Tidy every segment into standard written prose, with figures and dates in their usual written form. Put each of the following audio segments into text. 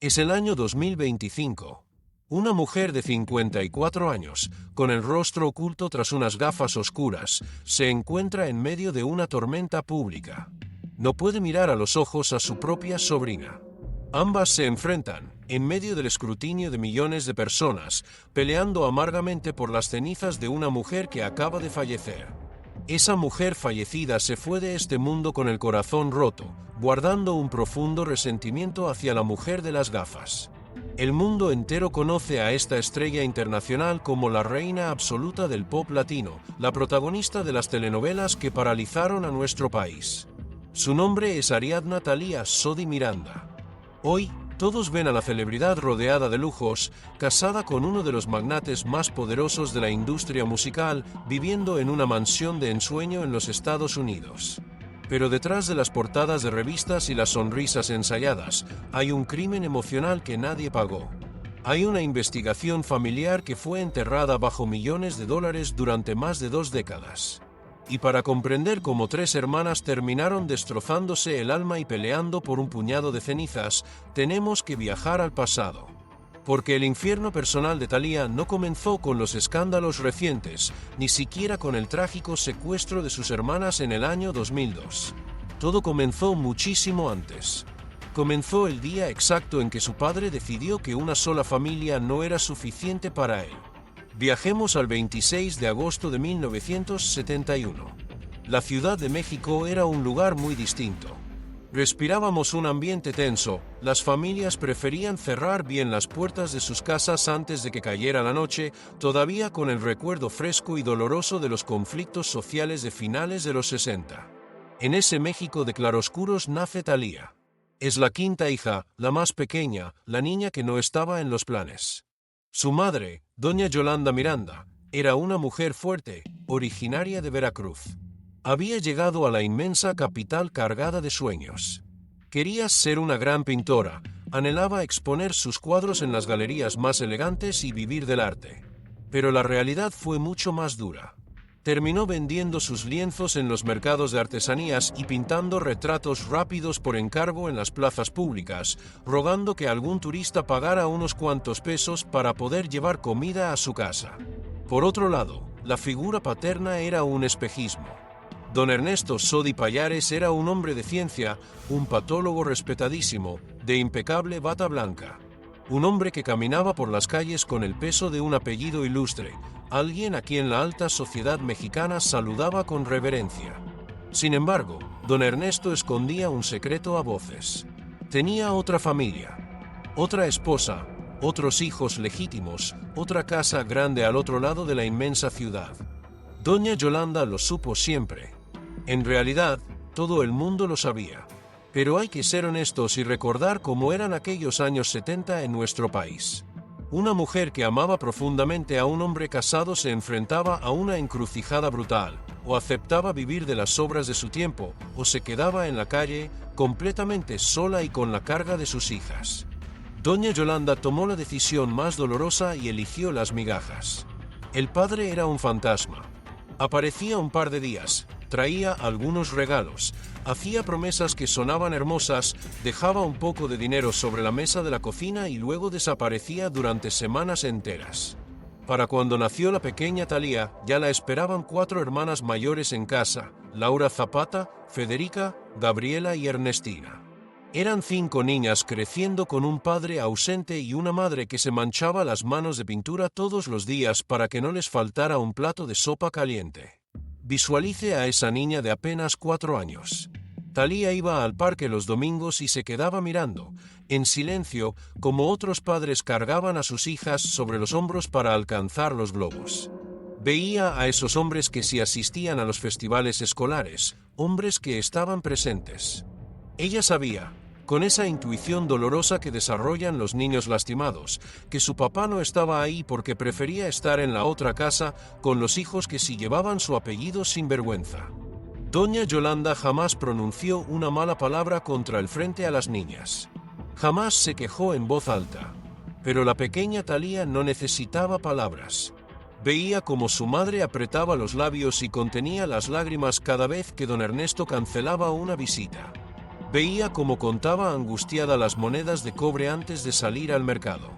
Es el año 2025. Una mujer de 54 años, con el rostro oculto tras unas gafas oscuras, se encuentra en medio de una tormenta pública. No puede mirar a los ojos a su propia sobrina. Ambas se enfrentan, en medio del escrutinio de millones de personas, peleando amargamente por las cenizas de una mujer que acaba de fallecer. Esa mujer fallecida se fue de este mundo con el corazón roto, guardando un profundo resentimiento hacia la mujer de las gafas. El mundo entero conoce a esta estrella internacional como la reina absoluta del pop latino, la protagonista de las telenovelas que paralizaron a nuestro país. Su nombre es Ariadna Thalía Sodi Miranda. Hoy, todos ven a la celebridad rodeada de lujos, casada con uno de los magnates más poderosos de la industria musical, viviendo en una mansión de ensueño en los Estados Unidos. Pero detrás de las portadas de revistas y las sonrisas ensayadas, hay un crimen emocional que nadie pagó. Hay una investigación familiar que fue enterrada bajo millones de dólares durante más de 2 décadas. Y para comprender cómo 3 hermanas terminaron destrozándose el alma y peleando por un puñado de cenizas, tenemos que viajar al pasado. Porque el infierno personal de Thalía no comenzó con los escándalos recientes, ni siquiera con el trágico secuestro de sus hermanas en el año 2002. Todo comenzó muchísimo antes. Comenzó el día exacto en que su padre decidió que una sola familia no era suficiente para él. Viajemos al 26 de agosto de 1971. La Ciudad de México era un lugar muy distinto. Respirábamos un ambiente tenso, las familias preferían cerrar bien las puertas de sus casas antes de que cayera la noche, todavía con el recuerdo fresco y doloroso de los conflictos sociales de finales de los 60. En ese México de claroscuros nace Thalía. Es la quinta hija, la más pequeña, la niña que no estaba en los planes. Su madre, doña Yolanda Miranda, era una mujer fuerte, originaria de Veracruz. Había llegado a la inmensa capital cargada de sueños. Quería ser una gran pintora, anhelaba exponer sus cuadros en las galerías más elegantes y vivir del arte. Pero la realidad fue mucho más dura. Terminó vendiendo sus lienzos en los mercados de artesanías y pintando retratos rápidos por encargo en las plazas públicas, rogando que algún turista pagara unos cuantos pesos para poder llevar comida a su casa. Por otro lado, la figura paterna era un espejismo. Don Ernesto Sodi Pallares era un hombre de ciencia, un patólogo respetadísimo, de impecable bata blanca. Un hombre que caminaba por las calles con el peso de un apellido ilustre, alguien a quien la alta sociedad mexicana saludaba con reverencia. Sin embargo, don Ernesto escondía un secreto a voces. Tenía otra familia, otra esposa, otros hijos legítimos, otra casa grande al otro lado de la inmensa ciudad. Doña Yolanda lo supo siempre. En realidad, todo el mundo lo sabía. Pero hay que ser honestos y recordar cómo eran aquellos años 70 en nuestro país. Una mujer que amaba profundamente a un hombre casado se enfrentaba a una encrucijada brutal, o aceptaba vivir de las sobras de su tiempo, o se quedaba en la calle, completamente sola y con la carga de sus hijas. Doña Yolanda tomó la decisión más dolorosa y eligió las migajas. El padre era un fantasma. Aparecía un par de días, traía algunos regalos, hacía promesas que sonaban hermosas, dejaba un poco de dinero sobre la mesa de la cocina y luego desaparecía durante semanas enteras. Para cuando nació la pequeña Thalía, ya la esperaban 4 hermanas mayores en casa: Laura Zapata, Federica, Gabriela y Ernestina. Eran 5 niñas creciendo con un padre ausente y una madre que se manchaba las manos de pintura todos los días para que no les faltara un plato de sopa caliente. Visualice a esa niña de apenas 4 años. Thalía iba al parque los domingos y se quedaba mirando, en silencio, como otros padres cargaban a sus hijas sobre los hombros para alcanzar los globos. Veía a esos hombres que sí asistían a los festivales escolares, hombres que estaban presentes. Ella sabía, con esa intuición dolorosa que desarrollan los niños lastimados, que su papá no estaba ahí porque prefería estar en la otra casa con los hijos que sí llevaban su apellido sin vergüenza. Doña Yolanda jamás pronunció una mala palabra contra el frente a las niñas. Jamás se quejó en voz alta. Pero la pequeña Thalía no necesitaba palabras. Veía cómo su madre apretaba los labios y contenía las lágrimas cada vez que don Ernesto cancelaba una visita. Veía cómo contaba angustiada las monedas de cobre antes de salir al mercado.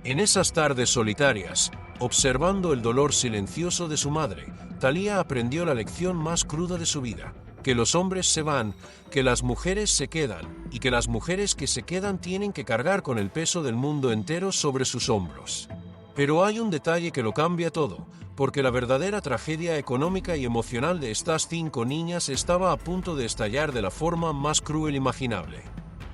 En esas tardes solitarias, observando el dolor silencioso de su madre, Thalía aprendió la lección más cruda de su vida: que los hombres se van, que las mujeres se quedan, y que las mujeres que se quedan tienen que cargar con el peso del mundo entero sobre sus hombros. Pero hay un detalle que lo cambia todo, porque la verdadera tragedia económica y emocional de estas 5 niñas estaba a punto de estallar de la forma más cruel imaginable.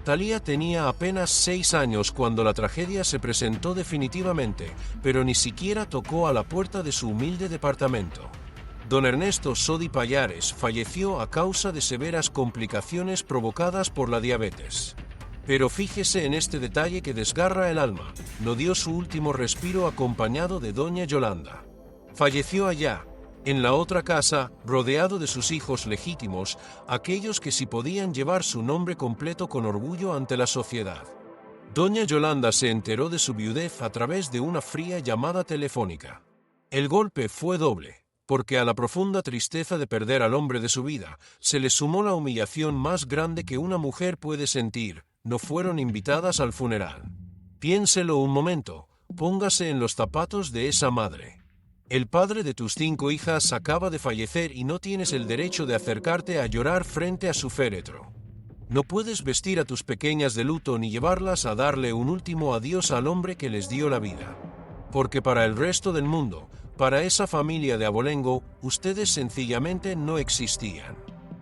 Thalía tenía apenas 6 años cuando la tragedia se presentó definitivamente, pero ni siquiera tocó a la puerta de su humilde departamento. Don Ernesto Sodi Pallares falleció a causa de severas complicaciones provocadas por la diabetes. Pero fíjese en este detalle que desgarra el alma: no dio su último respiro acompañado de doña Yolanda. Falleció allá, en la otra casa, rodeado de sus hijos legítimos, aquellos que sí podían llevar su nombre completo con orgullo ante la sociedad. Doña Yolanda se enteró de su viudez a través de una fría llamada telefónica. El golpe fue doble, porque a la profunda tristeza de perder al hombre de su vida, se le sumó la humillación más grande que una mujer puede sentir: no fueron invitadas al funeral. Piénselo un momento, póngase en los zapatos de esa madre. El padre de tus 5 hijas acaba de fallecer y no tienes el derecho de acercarte a llorar frente a su féretro. No puedes vestir a tus pequeñas de luto ni llevarlas a darle un último adiós al hombre que les dio la vida. Porque para el resto del mundo, para esa familia de abolengo, ustedes sencillamente no existían.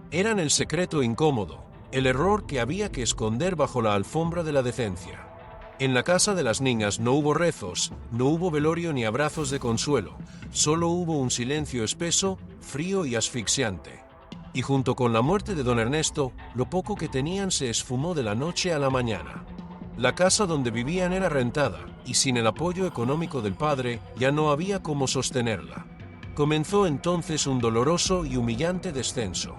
Eran el secreto incómodo, el error que había que esconder bajo la alfombra de la decencia. En la casa de las niñas no hubo rezos, no hubo velorio ni abrazos de consuelo, solo hubo un silencio espeso, frío y asfixiante. Y junto con la muerte de don Ernesto, lo poco que tenían se esfumó de la noche a la mañana. La casa donde vivían era rentada, y sin el apoyo económico del padre, ya no había cómo sostenerla. Comenzó entonces un doloroso y humillante descenso.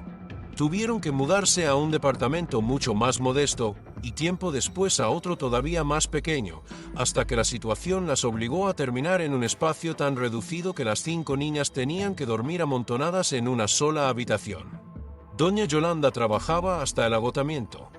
Tuvieron que mudarse a un departamento mucho más modesto, y tiempo después a otro todavía más pequeño, hasta que la situación las obligó a terminar en un espacio tan reducido que las 5 niñas tenían que dormir amontonadas en una sola habitación. Doña Yolanda trabajaba hasta el agotamiento.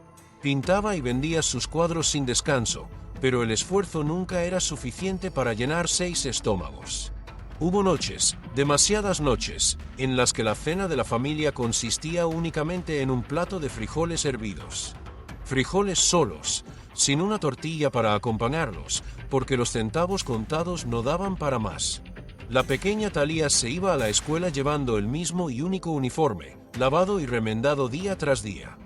Pintaba y vendía sus cuadros sin descanso, pero el esfuerzo nunca era suficiente para llenar 6 estómagos. Hubo noches, demasiadas noches, en las que la cena de la familia consistía únicamente en un plato de frijoles hervidos. Frijoles solos, sin una tortilla para acompañarlos, porque los centavos contados no daban para más. La pequeña Thalía se iba a la escuela llevando el mismo y único uniforme, lavado y remendado día tras día.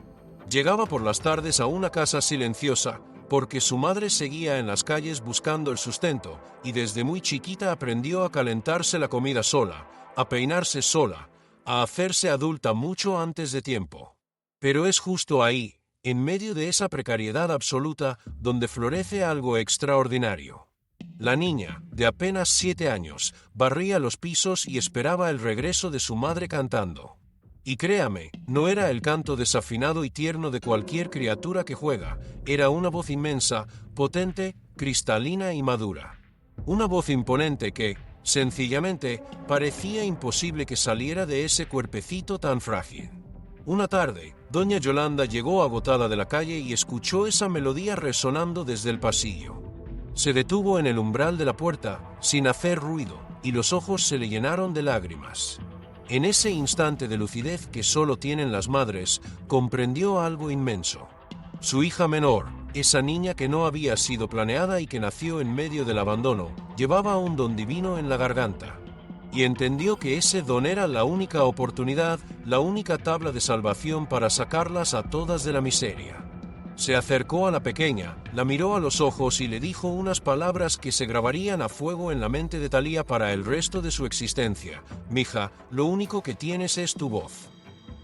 Llegaba por las tardes a una casa silenciosa, porque su madre seguía en las calles buscando el sustento, y desde muy chiquita aprendió a calentarse la comida sola, a peinarse sola, a hacerse adulta mucho antes de tiempo. Pero es justo ahí, en medio de esa precariedad absoluta, donde florece algo extraordinario. La niña, de apenas 7 años, barría los pisos y esperaba el regreso de su madre cantando. Y créame, no era el canto desafinado y tierno de cualquier criatura que juega, era una voz inmensa, potente, cristalina y madura. Una voz imponente que, sencillamente, parecía imposible que saliera de ese cuerpecito tan frágil. Una tarde, doña Yolanda llegó agotada de la calle y escuchó esa melodía resonando desde el pasillo. Se detuvo en el umbral de la puerta, sin hacer ruido, y los ojos se le llenaron de lágrimas. En ese instante de lucidez que solo tienen las madres, comprendió algo inmenso. Su hija menor, esa niña que no había sido planeada y que nació en medio del abandono, llevaba un don divino en la garganta. Y entendió que ese don era la única oportunidad, la única tabla de salvación para sacarlas a todas de la miseria. Se acercó a la pequeña, la miró a los ojos y le dijo unas palabras que se grabarían a fuego en la mente de Thalía para el resto de su existencia. «Mija, lo único que tienes es tu voz».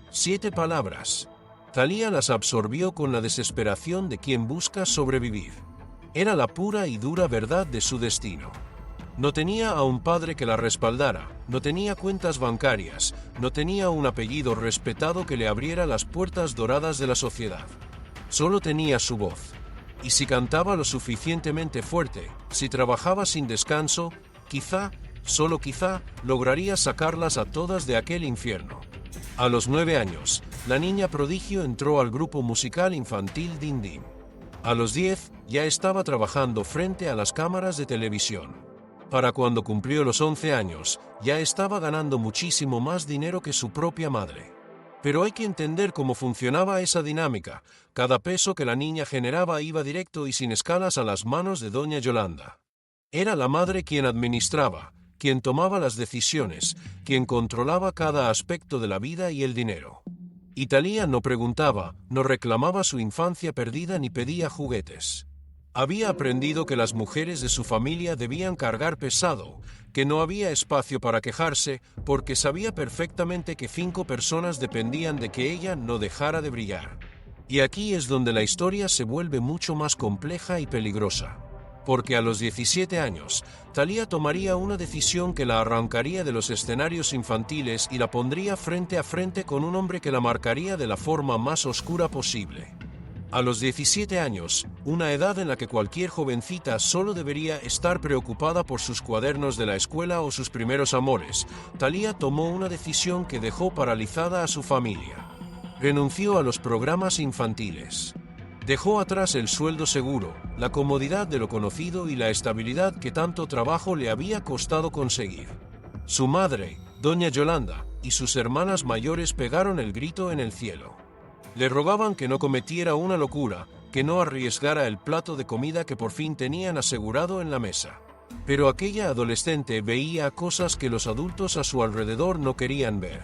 7 palabras. Thalía las absorbió con la desesperación de quien busca sobrevivir. Era la pura y dura verdad de su destino. No tenía a un padre que la respaldara, no tenía cuentas bancarias, no tenía un apellido respetado que le abriera las puertas doradas de la sociedad. Solo tenía su voz. Y si cantaba lo suficientemente fuerte, si trabajaba sin descanso, quizá, solo quizá, lograría sacarlas a todas de aquel infierno. A los 9 años, la niña prodigio entró al grupo musical infantil Din Din. A los 10, ya estaba trabajando frente a las cámaras de televisión. Para cuando cumplió los 11 años, ya estaba ganando muchísimo más dinero que su propia madre. Pero hay que entender cómo funcionaba esa dinámica. Cada peso que la niña generaba iba directo y sin escalas a las manos de doña Yolanda. Era la madre quien administraba, quien tomaba las decisiones, quien controlaba cada aspecto de la vida y el dinero. Y Thalía no preguntaba, no reclamaba su infancia perdida ni pedía juguetes. Había aprendido que las mujeres de su familia debían cargar pesado, que no había espacio para quejarse, porque sabía perfectamente que 5 personas dependían de que ella no dejara de brillar. Y aquí es donde la historia se vuelve mucho más compleja y peligrosa. Porque a los 17 años, Thalía tomaría una decisión que la arrancaría de los escenarios infantiles y la pondría frente a frente con un hombre que la marcaría de la forma más oscura posible. A los 17 años, una edad en la que cualquier jovencita solo debería estar preocupada por sus cuadernos de la escuela o sus primeros amores, Thalía tomó una decisión que dejó paralizada a su familia. Renunció a los programas infantiles. Dejó atrás el sueldo seguro, la comodidad de lo conocido y la estabilidad que tanto trabajo le había costado conseguir. Su madre, doña Yolanda, y sus hermanas mayores pegaron el grito en el cielo. Le rogaban que no cometiera una locura, que no arriesgara el plato de comida que por fin tenían asegurado en la mesa. Pero aquella adolescente veía cosas que los adultos a su alrededor no querían ver.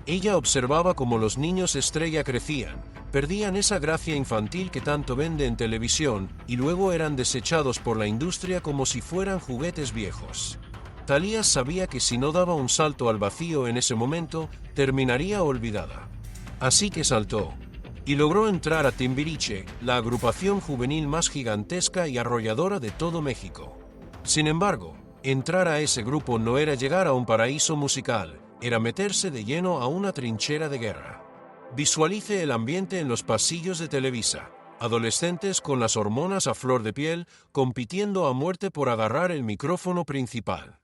Ella observaba cómo los niños estrella crecían, perdían esa gracia infantil que tanto vende en televisión y luego eran desechados por la industria como si fueran juguetes viejos. Thalía sabía que si no daba un salto al vacío en ese momento, terminaría olvidada. Así que saltó, y logró entrar a Timbiriche, la agrupación juvenil más gigantesca y arrolladora de todo México. Sin embargo, entrar a ese grupo no era llegar a un paraíso musical, era meterse de lleno a una trinchera de guerra. Visualice el ambiente en los pasillos de Televisa, adolescentes con las hormonas a flor de piel, compitiendo a muerte por agarrar el micrófono principal.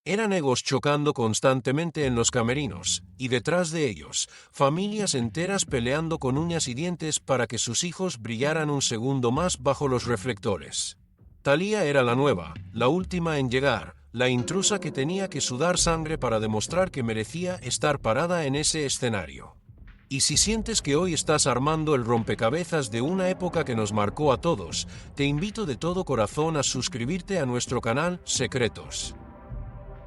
Eran egos chocando constantemente en los camerinos, y detrás de ellos, familias enteras peleando con uñas y dientes para que sus hijos brillaran un segundo más bajo los reflectores. Thalía era la nueva, la última en llegar, la intrusa que tenía que sudar sangre para demostrar que merecía estar parada en ese escenario. Y si sientes que hoy estás armando el rompecabezas de una época que nos marcó a todos, te invito de todo corazón a suscribirte a nuestro canal Secretos.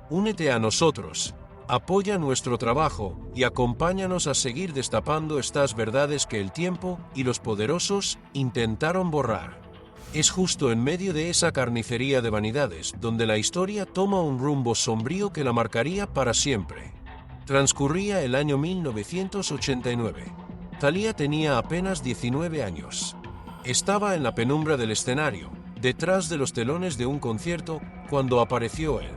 Únete a nosotros, apoya nuestro trabajo y acompáñanos a seguir destapando estas verdades que el tiempo y los poderosos intentaron borrar. Es justo en medio de esa carnicería de vanidades donde la historia toma un rumbo sombrío que la marcaría para siempre. Transcurría el año 1989. Thalía tenía apenas 19 años. Estaba en la penumbra del escenario, detrás de los telones de un concierto, cuando apareció él.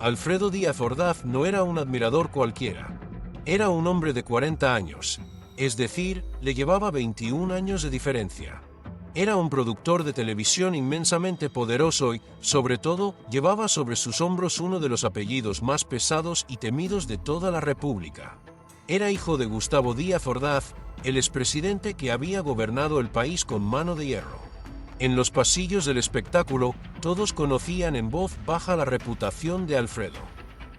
Alfredo Díaz Ordaz no era un admirador cualquiera. Era un hombre de 40 años, es decir, le llevaba 21 años de diferencia. Era un productor de televisión inmensamente poderoso y, sobre todo, llevaba sobre sus hombros uno de los apellidos más pesados y temidos de toda la República. Era hijo de Gustavo Díaz Ordaz, el expresidente que había gobernado el país con mano de hierro. En los pasillos del espectáculo, todos conocían en voz baja la reputación de Alfredo.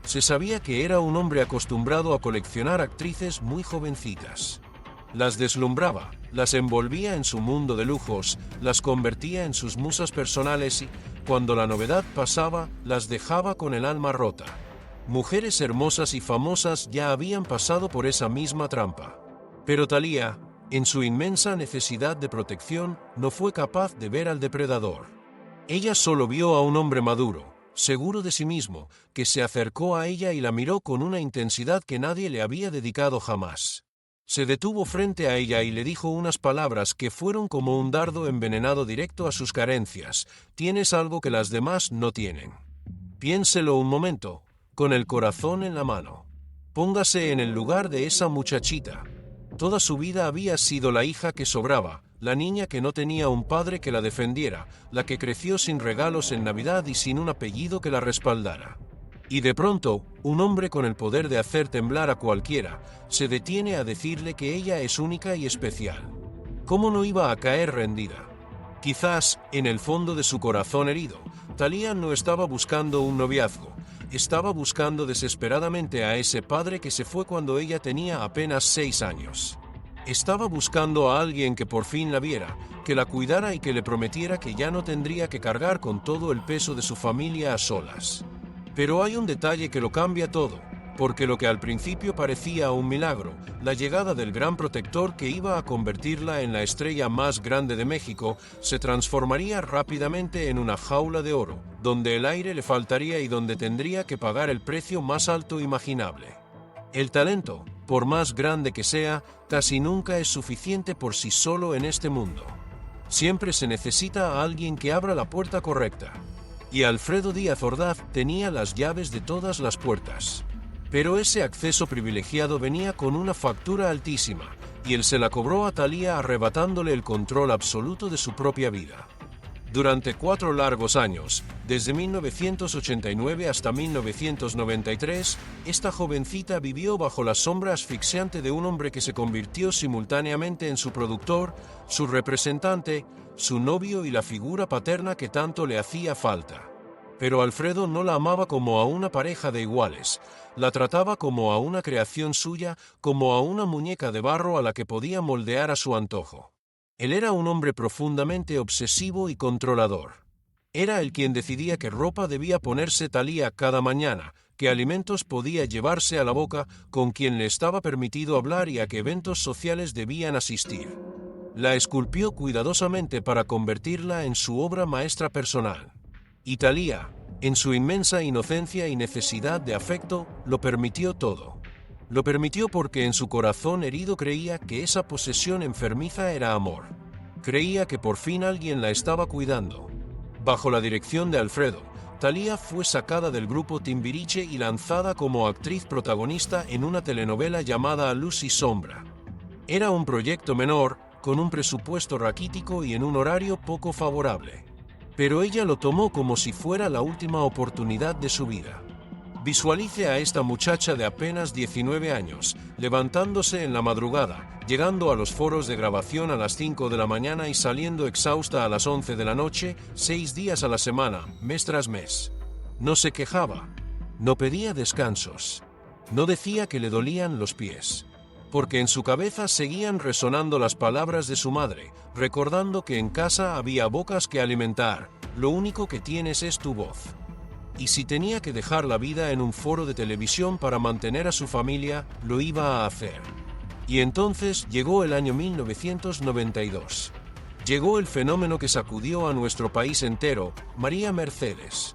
Se sabía que era un hombre acostumbrado a coleccionar actrices muy jovencitas. Las deslumbraba, las envolvía en su mundo de lujos, las convertía en sus musas personales y, cuando la novedad pasaba, las dejaba con el alma rota. Mujeres hermosas y famosas ya habían pasado por esa misma trampa. Pero Thalía, en su inmensa necesidad de protección, no fue capaz de ver al depredador. Ella solo vio a un hombre maduro, seguro de sí mismo, que se acercó a ella y la miró con una intensidad que nadie le había dedicado jamás. Se detuvo frente a ella y le dijo unas palabras que fueron como un dardo envenenado directo a sus carencias. Tienes algo que las demás no tienen. Piénselo un momento, con el corazón en la mano. Póngase en el lugar de esa muchachita. Toda su vida había sido la hija que sobraba, la niña que no tenía un padre que la defendiera, la que creció sin regalos en Navidad y sin un apellido que la respaldara. Y de pronto, un hombre con el poder de hacer temblar a cualquiera, se detiene a decirle que ella es única y especial. ¿Cómo no iba a caer rendida? Quizás, en el fondo de su corazón herido, Thalía no estaba buscando un noviazgo, estaba buscando desesperadamente a ese padre que se fue cuando ella tenía apenas 6 años. Estaba buscando a alguien que por fin la viera, que la cuidara y que le prometiera que ya no tendría que cargar con todo el peso de su familia a solas. Pero hay un detalle que lo cambia todo, porque lo que al principio parecía un milagro, la llegada del gran protector que iba a convertirla en la estrella más grande de México, se transformaría rápidamente en una jaula de oro, donde el aire le faltaría y donde tendría que pagar el precio más alto imaginable. El talento, por más grande que sea, casi nunca es suficiente por sí solo en este mundo. Siempre se necesita a alguien que abra la puerta correcta. Y Alfredo Díaz Ordaz tenía las llaves de todas las puertas. Pero ese acceso privilegiado venía con una factura altísima, y él se la cobró a Thalía arrebatándole el control absoluto de su propia vida. Durante 4 largos años, desde 1989 hasta 1993, esta jovencita vivió bajo la sombra asfixiante de un hombre que se convirtió simultáneamente en su productor, su representante, su novio y la figura paterna que tanto le hacía falta. Pero Alfredo no la amaba como a una pareja de iguales, la trataba como a una creación suya, como a una muñeca de barro a la que podía moldear a su antojo. Él era un hombre profundamente obsesivo y controlador. Era el quien decidía qué ropa debía ponerse Thalía cada mañana, qué alimentos podía llevarse a la boca, con quién le estaba permitido hablar y a qué eventos sociales debían asistir. La esculpió cuidadosamente para convertirla en su obra maestra personal. Y Thalía, en su inmensa inocencia y necesidad de afecto, lo permitió todo. Lo permitió porque en su corazón herido creía que esa posesión enfermiza era amor. Creía que por fin alguien la estaba cuidando. Bajo la dirección de Alfredo, Thalía fue sacada del grupo Timbiriche y lanzada como actriz protagonista en una telenovela llamada Luz y Sombra. Era un proyecto menor, con un presupuesto raquítico y en un horario poco favorable. Pero ella lo tomó como si fuera la última oportunidad de su vida. Visualice a esta muchacha de apenas 19 años, levantándose en la madrugada, llegando a los foros de grabación a las 5 de la mañana y saliendo exhausta a las 11 de la noche, 6 días a la semana, mes tras mes. No se quejaba, no pedía descansos, no decía que le dolían los pies. Porque en su cabeza seguían resonando las palabras de su madre, recordando que en casa había bocas que alimentar, lo único que tienes es tu voz. Y si tenía que dejar la vida en un foro de televisión para mantener a su familia, lo iba a hacer. Y entonces llegó el año 1992. Llegó el fenómeno que sacudió a nuestro país entero, María Mercedes.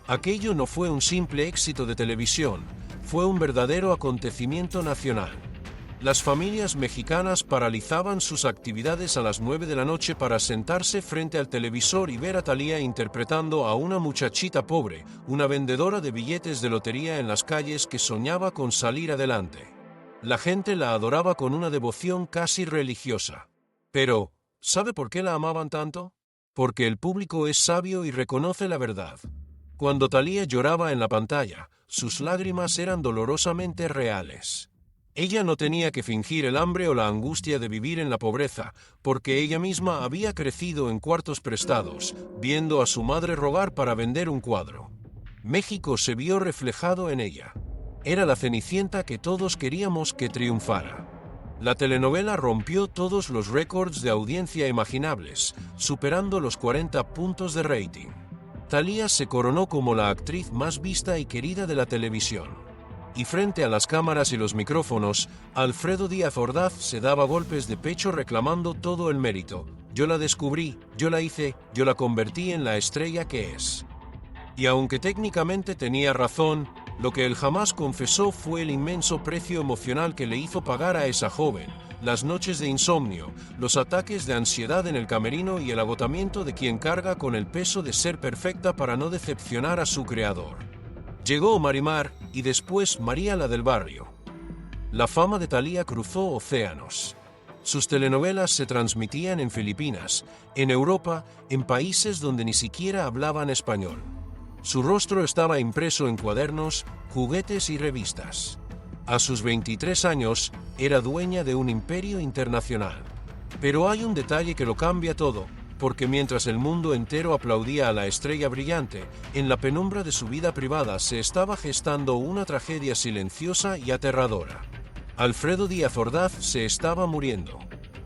Aquello no fue un simple éxito de televisión, fue un verdadero acontecimiento nacional. Las familias mexicanas paralizaban sus actividades a las 9 de la noche para sentarse frente al televisor y ver a Thalía interpretando a una muchachita pobre, una vendedora de billetes de lotería en las calles que soñaba con salir adelante. La gente la adoraba con una devoción casi religiosa. Pero, ¿sabe por qué la amaban tanto? Porque el público es sabio y reconoce la verdad. Cuando Thalía lloraba en la pantalla, sus lágrimas eran dolorosamente reales. Ella no tenía que fingir el hambre o la angustia de vivir en la pobreza, porque ella misma había crecido en cuartos prestados, viendo a su madre rogar para vender un cuadro. México se vio reflejado en ella. Era la Cenicienta que todos queríamos que triunfara. La telenovela rompió todos los récords de audiencia imaginables, superando los 40 puntos de rating. Thalía se coronó como la actriz más vista y querida de la televisión. Y frente a las cámaras y los micrófonos, Alfredo Díaz Ordaz se daba golpes de pecho reclamando todo el mérito. Yo la descubrí, yo la hice, yo la convertí en la estrella que es. Y aunque técnicamente tenía razón, lo que él jamás confesó fue el inmenso precio emocional que le hizo pagar a esa joven, las noches de insomnio, los ataques de ansiedad en el camerino y el agotamiento de quien carga con el peso de ser perfecta para no decepcionar a su creador. Llegó Marimar y después María la del barrio. La fama de Thalía cruzó océanos. Sus telenovelas se transmitían en Filipinas, en Europa, en países donde ni siquiera hablaban español. Su rostro estaba impreso en cuadernos, juguetes y revistas. A sus 23 años, era dueña de un imperio internacional. Pero hay un detalle que lo cambia todo, porque mientras el mundo entero aplaudía a la estrella brillante, en la penumbra de su vida privada se estaba gestando una tragedia silenciosa y aterradora. Alfredo Díaz Ordaz se estaba muriendo.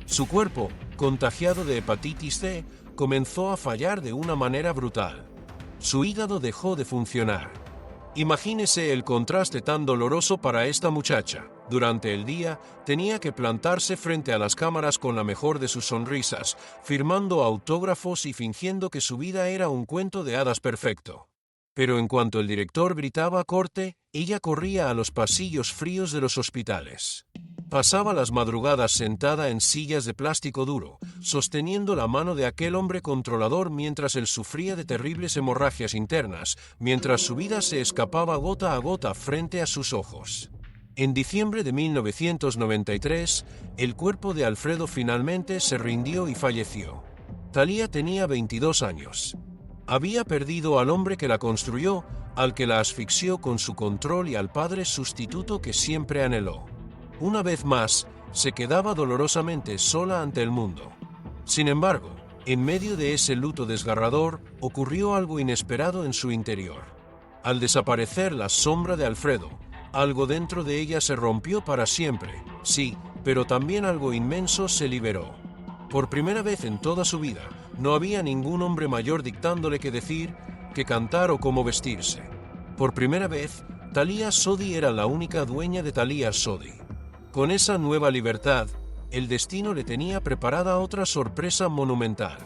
Su cuerpo, contagiado de hepatitis C, comenzó a fallar de una manera brutal. Su hígado dejó de funcionar. Imagínese el contraste tan doloroso para esta muchacha. Durante el día, tenía que plantarse frente a las cámaras con la mejor de sus sonrisas, firmando autógrafos y fingiendo que su vida era un cuento de hadas perfecto. Pero en cuanto el director gritaba corte, ella corría a los pasillos fríos de los hospitales. Pasaba las madrugadas sentada en sillas de plástico duro, sosteniendo la mano de aquel hombre controlador mientras él sufría de terribles hemorragias internas, mientras su vida se escapaba gota a gota frente a sus ojos. En diciembre de 1993, el cuerpo de Alfredo finalmente se rindió y falleció. Thalía tenía 22 años. Había perdido al hombre que la construyó, al que la asfixió con su control y al padre sustituto que siempre anheló. Una vez más, se quedaba dolorosamente sola ante el mundo. Sin embargo, en medio de ese luto desgarrador, ocurrió algo inesperado en su interior. Al desaparecer la sombra de Alfredo, algo dentro de ella se rompió para siempre, sí, pero también algo inmenso se liberó. Por primera vez en toda su vida, no había ningún hombre mayor dictándole qué decir, qué cantar o cómo vestirse. Por primera vez, Thalía Sodi era la única dueña de Thalía Sodi. Con esa nueva libertad, el destino le tenía preparada otra sorpresa monumental.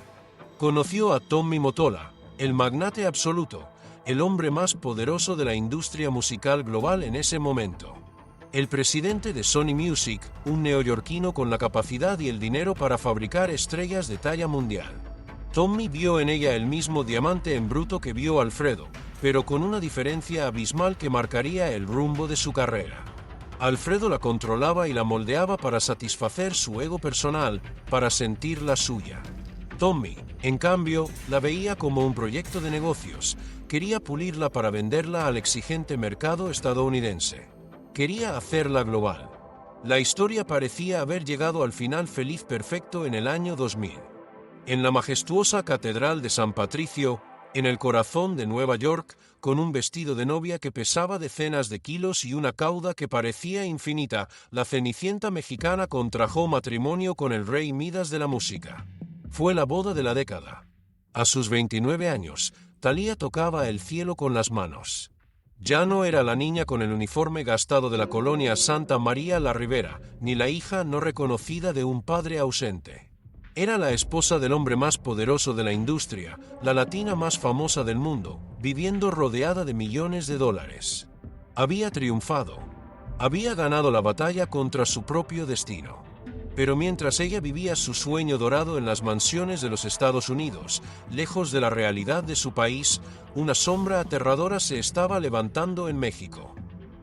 Conoció a Tommy Mottola, el magnate absoluto, el hombre más poderoso de la industria musical global en ese momento. El presidente de Sony Music, un neoyorquino con la capacidad y el dinero para fabricar estrellas de talla mundial. Tommy vio en ella el mismo diamante en bruto que vio Alfredo, pero con una diferencia abismal que marcaría el rumbo de su carrera. Alfredo la controlaba y la moldeaba para satisfacer su ego personal, para sentir la suya. Tommy, en cambio, la veía como un proyecto de negocios, quería pulirla para venderla al exigente mercado estadounidense. Quería hacerla global. La historia parecía haber llegado al final feliz perfecto en el año 2000. En la majestuosa Catedral de San Patricio, en el corazón de Nueva York, con un vestido de novia que pesaba decenas de kilos y una cauda que parecía infinita, la Cenicienta mexicana contrajo matrimonio con el rey Midas de la música. Fue la boda de la década. A sus 29 años, Thalía tocaba el cielo con las manos. Ya no era la niña con el uniforme gastado de la colonia Santa María la Ribera, ni la hija no reconocida de un padre ausente. Era la esposa del hombre más poderoso de la industria, la latina más famosa del mundo, viviendo rodeada de millones de dólares. Había triunfado. Había ganado la batalla contra su propio destino. Pero mientras ella vivía su sueño dorado en las mansiones de los Estados Unidos, lejos de la realidad de su país, una sombra aterradora se estaba levantando en México.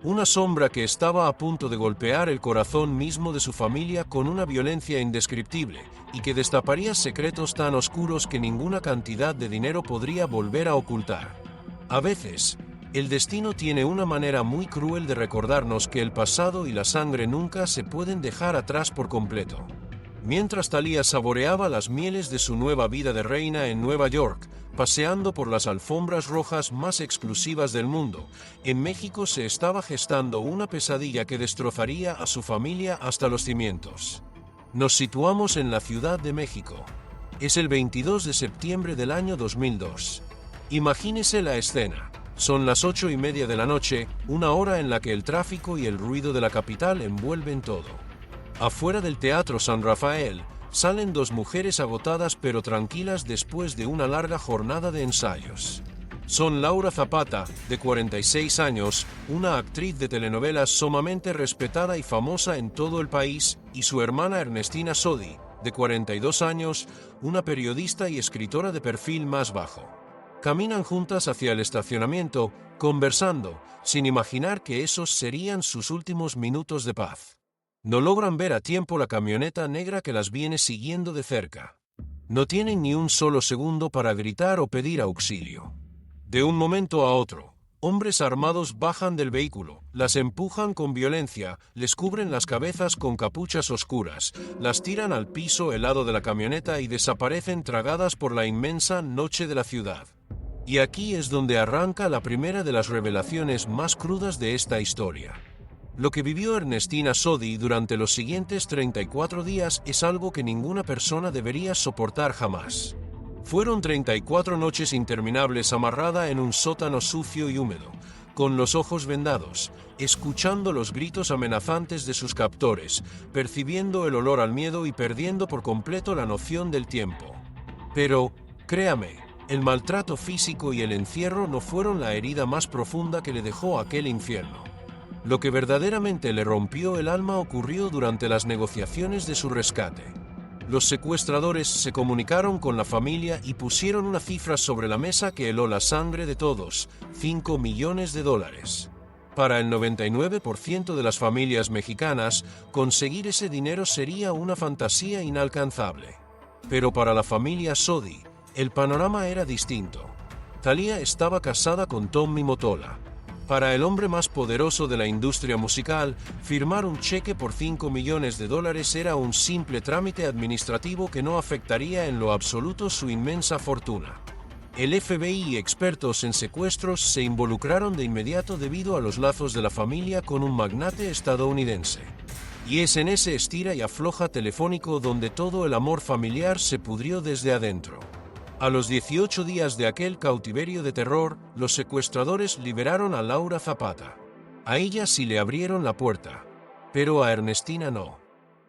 Una sombra que estaba a punto de golpear el corazón mismo de su familia con una violencia indescriptible y que destaparía secretos tan oscuros que ninguna cantidad de dinero podría volver a ocultar. A veces, el destino tiene una manera muy cruel de recordarnos que el pasado y la sangre nunca se pueden dejar atrás por completo. Mientras Thalía saboreaba las mieles de su nueva vida de reina en Nueva York, paseando por las alfombras rojas más exclusivas del mundo, en México se estaba gestando una pesadilla que destrozaría a su familia hasta los cimientos. Nos situamos en la Ciudad de México. Es el 22 de septiembre del año 2002. Imagínese la escena. Son las 8:30 de la noche, una hora en la que el tráfico y el ruido de la capital envuelven todo. Afuera del Teatro San Rafael, salen dos mujeres agotadas pero tranquilas después de una larga jornada de ensayos. Son Laura Zapata, de 46 años, una actriz de telenovelas sumamente respetada y famosa en todo el país, y su hermana Ernestina Sodi, de 42 años, una periodista y escritora de perfil más bajo. Caminan juntas hacia el estacionamiento, conversando, sin imaginar que esos serían sus últimos minutos de paz. No logran ver a tiempo la camioneta negra que las viene siguiendo de cerca. No tienen ni un solo segundo para gritar o pedir auxilio. De un momento a otro, hombres armados bajan del vehículo, las empujan con violencia, les cubren las cabezas con capuchas oscuras, las tiran al piso helado de la camioneta y desaparecen tragadas por la inmensa noche de la ciudad. Y aquí es donde arranca la primera de las revelaciones más crudas de esta historia. Lo que vivió Ernestina Sodi durante los siguientes 34 días es algo que ninguna persona debería soportar jamás. Fueron 34 noches interminables amarrada en un sótano sucio y húmedo, con los ojos vendados, escuchando los gritos amenazantes de sus captores, percibiendo el olor al miedo y perdiendo por completo la noción del tiempo. Pero, créame, el maltrato físico y el encierro no fueron la herida más profunda que le dejó aquel infierno. Lo que verdaderamente le rompió el alma ocurrió durante las negociaciones de su rescate. Los secuestradores se comunicaron con la familia y pusieron una cifra sobre la mesa que heló la sangre de todos: $5 millones. Para el 99% de las familias mexicanas, conseguir ese dinero sería una fantasía inalcanzable. Pero para la familia Sodi, el panorama era distinto. Thalía estaba casada con Tommy Mottola. Para el hombre más poderoso de la industria musical, firmar un cheque por $5 millones era un simple trámite administrativo que no afectaría en lo absoluto su inmensa fortuna. El FBI y expertos en secuestros se involucraron de inmediato debido a los lazos de la familia con un magnate estadounidense. Y es en ese estira y afloja telefónico donde todo el amor familiar se pudrió desde adentro. A los 18 días de aquel cautiverio de terror, los secuestradores liberaron a Laura Zapata. A ella sí le abrieron la puerta, pero a Ernestina no.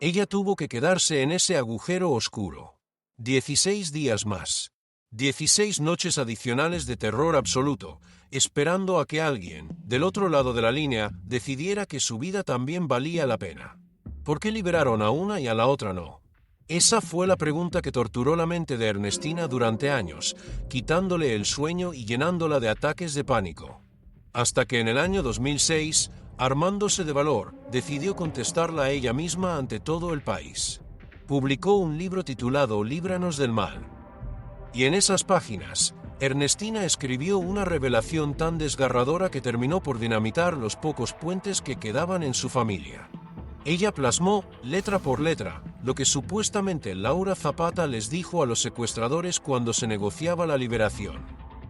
Ella tuvo que quedarse en ese agujero oscuro. 16 días más. 16 noches adicionales de terror absoluto, esperando a que alguien, del otro lado de la línea, decidiera que su vida también valía la pena. ¿Por qué liberaron a una y a la otra no? Esa fue la pregunta que torturó la mente de Ernestina durante años, quitándole el sueño y llenándola de ataques de pánico. Hasta que en el año 2006, armándose de valor, decidió contestarla a ella misma ante todo el país. Publicó un libro titulado Líbranos del mal. Y en esas páginas, Ernestina escribió una revelación tan desgarradora que terminó por dinamitar los pocos puentes que quedaban en su familia. Ella plasmó, letra por letra, lo que supuestamente Laura Zapata les dijo a los secuestradores cuando se negociaba la liberación.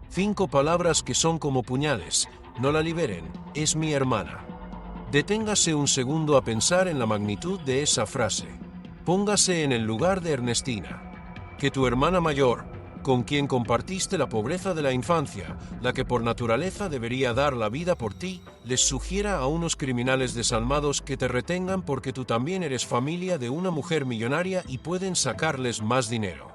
5 palabras que son como puñales: no la liberen, es mi hermana. Deténgase un segundo a pensar en la magnitud de esa frase. Póngase en el lugar de Ernestina. Que tu hermana mayor, con quien compartiste la pobreza de la infancia, la que por naturaleza debería dar la vida por ti, les sugiera a unos criminales desalmados que te retengan porque tú también eres familia de una mujer millonaria y pueden sacarles más dinero.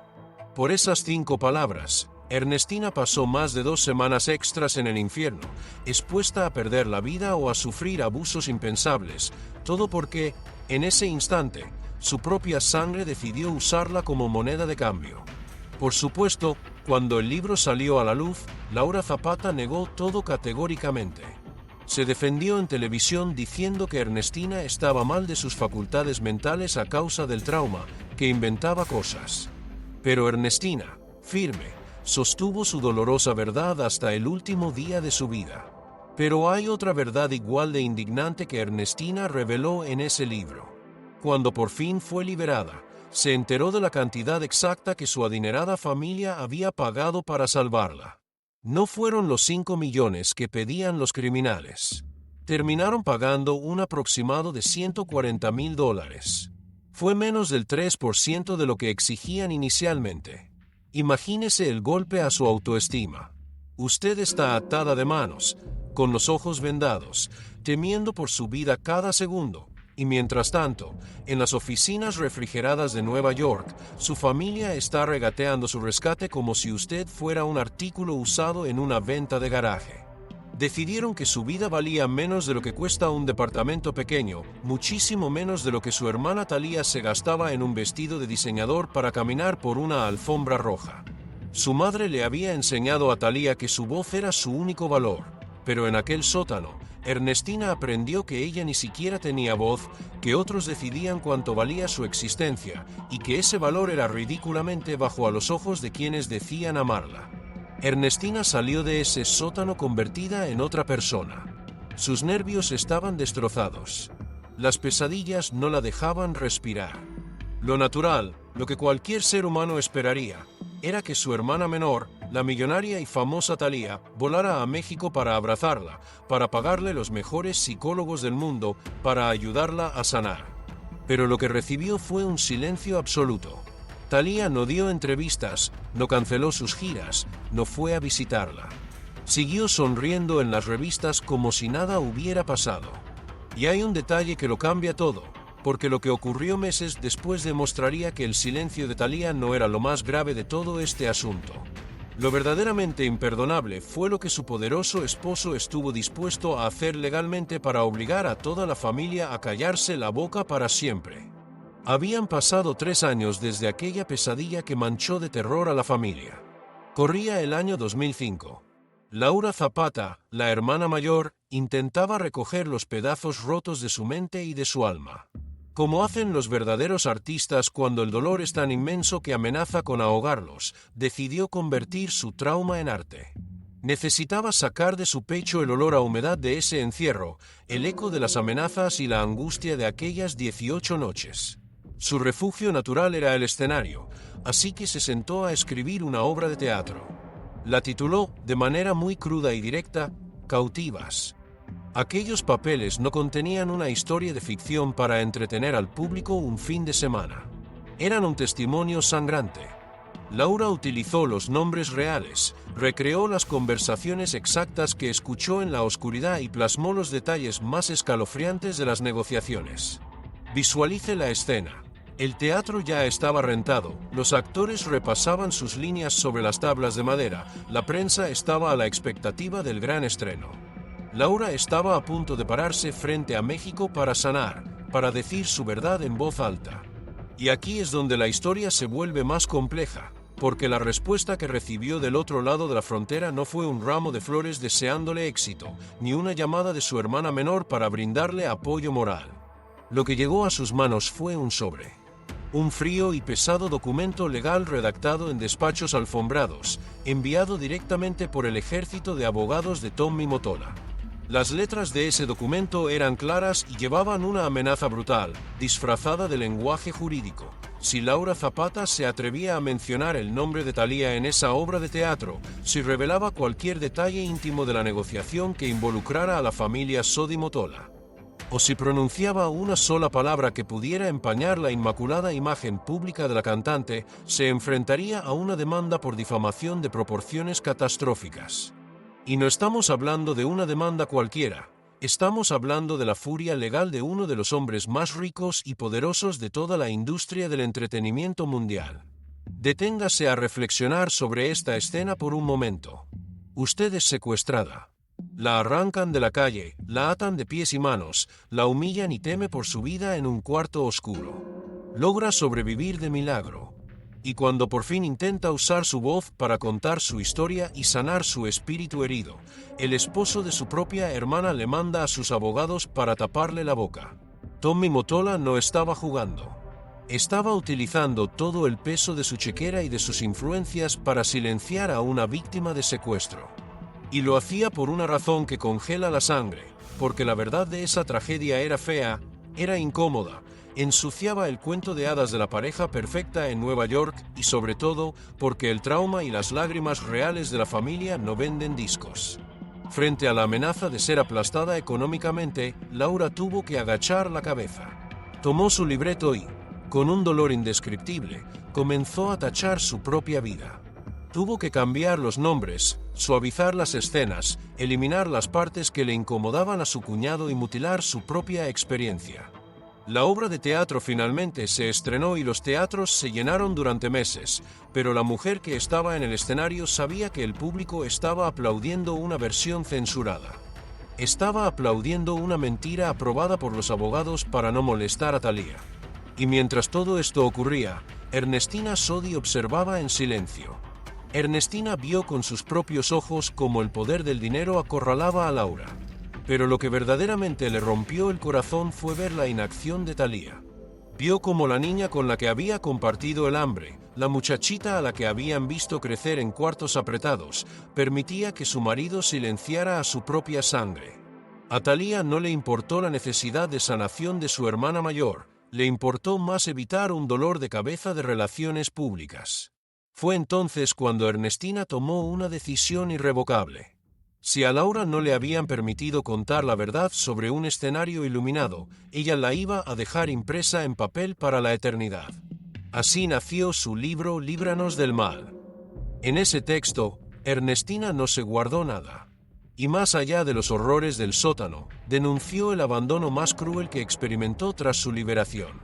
Por esas 5 palabras, Ernestina pasó más de 2 semanas extras en el infierno, expuesta a perder la vida o a sufrir abusos impensables, todo porque, en ese instante, su propia sangre decidió usarla como moneda de cambio. Por supuesto, cuando el libro salió a la luz, Laura Zapata negó todo categóricamente. Se defendió en televisión diciendo que Ernestina estaba mal de sus facultades mentales a causa del trauma, que inventaba cosas. Pero Ernestina, firme, sostuvo su dolorosa verdad hasta el último día de su vida. Pero hay otra verdad igual de indignante que Ernestina reveló en ese libro. Cuando por fin fue liberada, se enteró de la cantidad exacta que su adinerada familia había pagado para salvarla. No fueron los 5 millones que pedían los criminales. Terminaron pagando un aproximado de $140,000. Fue menos del 3% de lo que exigían inicialmente. Imagínese el golpe a su autoestima. Usted está atada de manos, con los ojos vendados, temiendo por su vida cada segundo. Y mientras tanto, en las oficinas refrigeradas de Nueva York, su familia está regateando su rescate como si usted fuera un artículo usado en una venta de garaje. Decidieron que su vida valía menos de lo que cuesta un departamento pequeño, muchísimo menos de lo que su hermana Thalía se gastaba en un vestido de diseñador para caminar por una alfombra roja. Su madre le había enseñado a Thalía que su voz era su único valor, pero en aquel sótano, Ernestina aprendió que ella ni siquiera tenía voz, que otros decidían cuánto valía su existencia, y que ese valor era ridículamente bajo a los ojos de quienes decían amarla. Ernestina salió de ese sótano convertida en otra persona. Sus nervios estaban destrozados. Las pesadillas no la dejaban respirar. Lo natural, lo que cualquier ser humano esperaría, era que su hermana menor, la millonaria y famosa Thalía, volara a México para abrazarla, para pagarle los mejores psicólogos del mundo, para ayudarla a sanar. Pero lo que recibió fue un silencio absoluto. Thalía no dio entrevistas, no canceló sus giras, no fue a visitarla. Siguió sonriendo en las revistas como si nada hubiera pasado. Y hay un detalle que lo cambia todo, porque lo que ocurrió meses después demostraría que el silencio de Thalía no era lo más grave de todo este asunto. Lo verdaderamente imperdonable fue lo que su poderoso esposo estuvo dispuesto a hacer legalmente para obligar a toda la familia a callarse la boca para siempre. Habían pasado 3 años desde aquella pesadilla que manchó de terror a la familia. Corría el año 2005. Laura Zapata, la hermana mayor, intentaba recoger los pedazos rotos de su mente y de su alma. Como hacen los verdaderos artistas cuando el dolor es tan inmenso que amenaza con ahogarlos, decidió convertir su trauma en arte. Necesitaba sacar de su pecho el olor a humedad de ese encierro, el eco de las amenazas y la angustia de aquellas 18 noches. Su refugio natural era el escenario, así que se sentó a escribir una obra de teatro. La tituló, de manera muy cruda y directa, Cautivas. Aquellos papeles no contenían una historia de ficción para entretener al público un fin de semana. Eran un testimonio sangrante. Laura utilizó los nombres reales, recreó las conversaciones exactas que escuchó en la oscuridad y plasmó los detalles más escalofriantes de las negociaciones. Visualice la escena. El teatro ya estaba rentado, los actores repasaban sus líneas sobre las tablas de madera, la prensa estaba a la expectativa del gran estreno. Laura estaba a punto de pararse frente a México para sanar, para decir su verdad en voz alta. Y aquí es donde la historia se vuelve más compleja, porque la respuesta que recibió del otro lado de la frontera no fue un ramo de flores deseándole éxito, ni una llamada de su hermana menor para brindarle apoyo moral. Lo que llegó a sus manos fue un sobre. Un frío y pesado documento legal redactado en despachos alfombrados, enviado directamente por el ejército de abogados de Tommy Mottola. Las letras de ese documento eran claras y llevaban una amenaza brutal, disfrazada de lenguaje jurídico. Si Laura Zapata se atrevía a mencionar el nombre de Thalía en esa obra de teatro, si revelaba cualquier detalle íntimo de la negociación que involucrara a la familia Sodi Mottola, o si pronunciaba una sola palabra que pudiera empañar la inmaculada imagen pública de la cantante, se enfrentaría a una demanda por difamación de proporciones catastróficas. Y no estamos hablando de una demanda cualquiera, estamos hablando de la furia legal de uno de los hombres más ricos y poderosos de toda la industria del entretenimiento mundial. Deténgase a reflexionar sobre esta escena por un momento. Usted es secuestrada. La arrancan de la calle, la atan de pies y manos, la humillan y teme por su vida en un cuarto oscuro. Logra sobrevivir de milagro. Y cuando por fin intenta usar su voz para contar su historia y sanar su espíritu herido, el esposo de su propia hermana le manda a sus abogados para taparle la boca. Tommy Mottola no estaba jugando. Estaba utilizando todo el peso de su chequera y de sus influencias para silenciar a una víctima de secuestro. Y lo hacía por una razón que congela la sangre, porque la verdad de esa tragedia era fea, era incómoda, ensuciaba el cuento de hadas de la pareja perfecta en Nueva York y sobre todo porque el trauma y las lágrimas reales de la familia no venden discos. Frente a la amenaza de ser aplastada económicamente, Laura tuvo que agachar la cabeza. Tomó su libreto y, con un dolor indescriptible, comenzó a tachar su propia vida. Tuvo que cambiar los nombres, suavizar las escenas, eliminar las partes que le incomodaban a su cuñado y mutilar su propia experiencia. La obra de teatro finalmente se estrenó y los teatros se llenaron durante meses, pero la mujer que estaba en el escenario sabía que el público estaba aplaudiendo una versión censurada. Estaba aplaudiendo una mentira aprobada por los abogados para no molestar a Thalía. Y mientras todo esto ocurría, Ernestina Sodi observaba en silencio. Ernestina vio con sus propios ojos cómo el poder del dinero acorralaba a Laura. Pero lo que verdaderamente le rompió el corazón fue ver la inacción de Thalía. Vio como la niña con la que había compartido el hambre, la muchachita a la que habían visto crecer en cuartos apretados, permitía que su marido silenciara a su propia sangre. A Thalía no le importó la necesidad de sanación de su hermana mayor, le importó más evitar un dolor de cabeza de relaciones públicas. Fue entonces cuando Ernestina tomó una decisión irrevocable. Si a Laura no le habían permitido contar la verdad sobre un escenario iluminado, ella la iba a dejar impresa en papel para la eternidad. Así nació su libro Líbranos del mal. En ese texto, Ernestina no se guardó nada. Y más allá de los horrores del sótano, denunció el abandono más cruel que experimentó tras su liberación.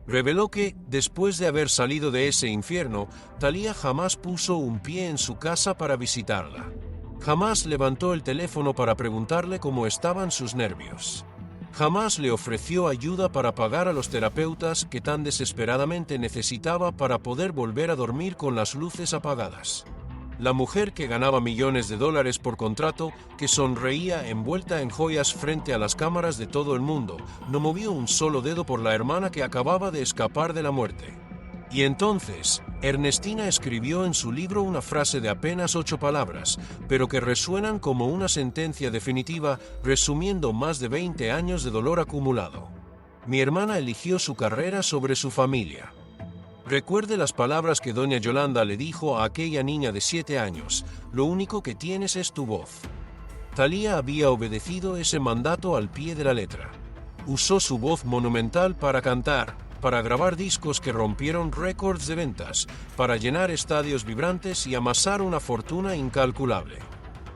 Reveló que, después de haber salido de ese infierno, Thalía jamás puso un pie en su casa para visitarla. Jamás levantó el teléfono para preguntarle cómo estaban sus nervios. Jamás le ofreció ayuda para pagar a los terapeutas que tan desesperadamente necesitaba para poder volver a dormir con las luces apagadas. La mujer que ganaba millones de dólares por contrato, que sonreía envuelta en joyas frente a las cámaras de todo el mundo, no movió un solo dedo por la hermana que acababa de escapar de la muerte. Y entonces, Ernestina escribió en su libro una frase de apenas 8 palabras, pero que resuenan como una sentencia definitiva, resumiendo más de 20 años de dolor acumulado. Mi hermana eligió su carrera sobre su familia. Recuerde las palabras que doña Yolanda le dijo a aquella niña de 7 años: lo único que tienes es tu voz. Thalía había obedecido ese mandato al pie de la letra. Usó su voz monumental para cantar, para grabar discos que rompieron récords de ventas, para llenar estadios vibrantes y amasar una fortuna incalculable.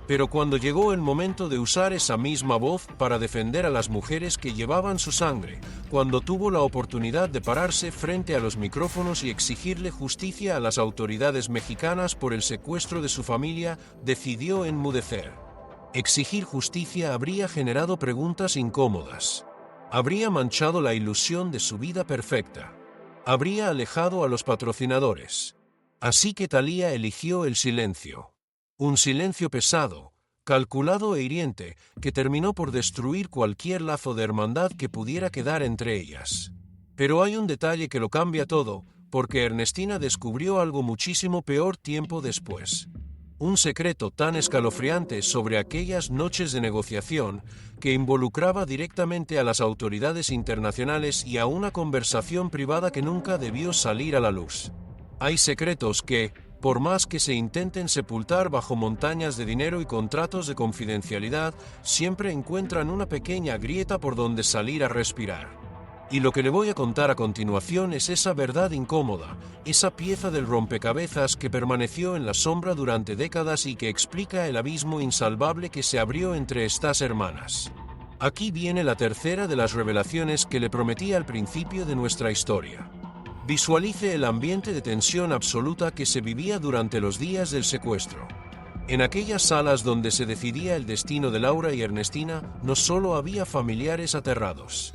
Pero cuando llegó el momento de usar esa misma voz para defender a las mujeres que llevaban su sangre, cuando tuvo la oportunidad de pararse frente a los micrófonos y exigirle justicia a las autoridades mexicanas por el secuestro de su familia, decidió enmudecer. Exigir justicia habría generado preguntas incómodas. Habría manchado la ilusión de su vida perfecta. Habría alejado a los patrocinadores. Así que Thalía eligió el silencio. Un silencio pesado, calculado e hiriente, que terminó por destruir cualquier lazo de hermandad que pudiera quedar entre ellas. Pero hay un detalle que lo cambia todo, porque Ernestina descubrió algo muchísimo peor tiempo después. Un secreto tan escalofriante sobre aquellas noches de negociación que involucraba directamente a las autoridades internacionales y a una conversación privada que nunca debió salir a la luz. Hay secretos que, por más que se intenten sepultar bajo montañas de dinero y contratos de confidencialidad, siempre encuentran una pequeña grieta por donde salir a respirar. Y lo que le voy a contar a continuación es esa verdad incómoda, esa pieza del rompecabezas que permaneció en la sombra durante décadas y que explica el abismo insalvable que se abrió entre estas hermanas. Aquí viene la tercera de las revelaciones que le prometí al principio de nuestra historia. Visualice el ambiente de tensión absoluta que se vivía durante los días del secuestro. En aquellas salas donde se decidía el destino de Laura y Ernestina, no solo había familiares aterrados.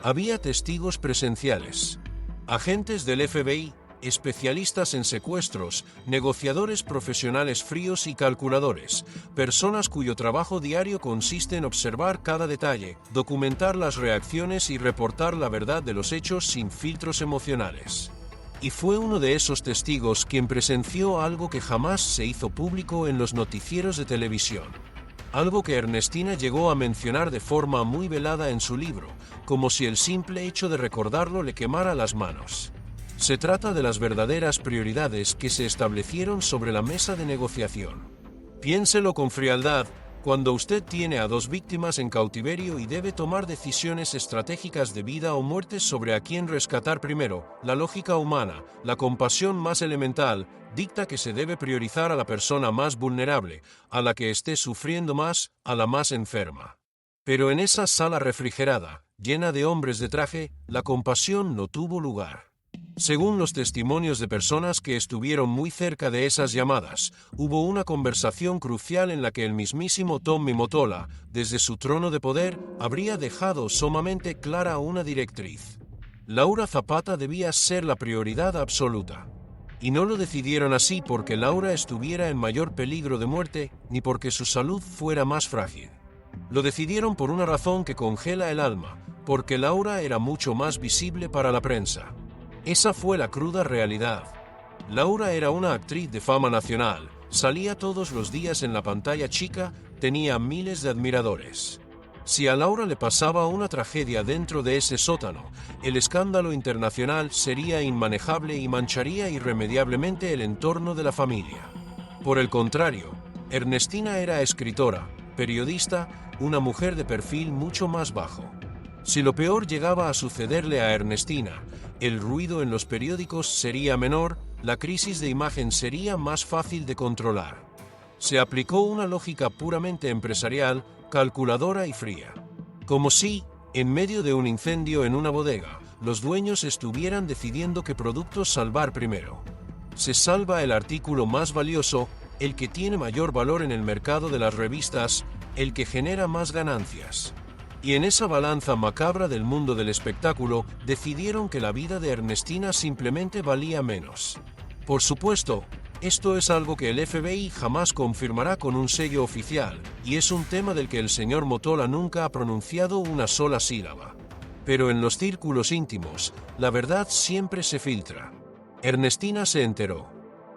Había testigos presenciales, agentes del FBI, especialistas en secuestros, negociadores profesionales fríos y calculadores, personas cuyo trabajo diario consiste en observar cada detalle, documentar las reacciones y reportar la verdad de los hechos sin filtros emocionales. Y fue uno de esos testigos quien presenció algo que jamás se hizo público en los noticieros de televisión. Algo que Ernestina llegó a mencionar de forma muy velada en su libro, como si el simple hecho de recordarlo le quemara las manos. Se trata de las verdaderas prioridades que se establecieron sobre la mesa de negociación. Piénselo con frialdad, cuando usted tiene a 2 víctimas en cautiverio y debe tomar decisiones estratégicas de vida o muerte sobre a quién rescatar primero, la lógica humana, la compasión más elemental, dicta que se debe priorizar a la persona más vulnerable, a la que esté sufriendo más, a la más enferma. Pero en esa sala refrigerada, llena de hombres de traje, la compasión no tuvo lugar. Según los testimonios de personas que estuvieron muy cerca de esas llamadas, hubo una conversación crucial en la que el mismísimo Tommy Mottola, desde su trono de poder, habría dejado sumamente clara una directriz. Laura Zapata debía ser la prioridad absoluta. Y no lo decidieron así porque Laura estuviera en mayor peligro de muerte, ni porque su salud fuera más frágil. Lo decidieron por una razón que congela el alma, porque Laura era mucho más visible para la prensa. Esa fue la cruda realidad. Laura era una actriz de fama nacional, salía todos los días en la pantalla chica, tenía miles de admiradores. Si a Laura le pasaba una tragedia dentro de ese sótano, el escándalo internacional sería inmanejable y mancharía irremediablemente el entorno de la familia. Por el contrario, Ernestina era escritora, periodista, una mujer de perfil mucho más bajo. Si lo peor llegaba a sucederle a Ernestina, el ruido en los periódicos sería menor, la crisis de imagen sería más fácil de controlar. Se aplicó una lógica puramente empresarial, calculadora y fría. Como si, en medio de un incendio en una bodega, los dueños estuvieran decidiendo qué productos salvar primero. Se salva el artículo más valioso, el que tiene mayor valor en el mercado de las revistas, el que genera más ganancias. Y en esa balanza macabra del mundo del espectáculo, decidieron que la vida de Ernestina simplemente valía menos. Por supuesto, esto es algo que el FBI jamás confirmará con un sello oficial, y es un tema del que el señor Motola nunca ha pronunciado una sola sílaba. Pero en los círculos íntimos, la verdad siempre se filtra. Ernestina se enteró.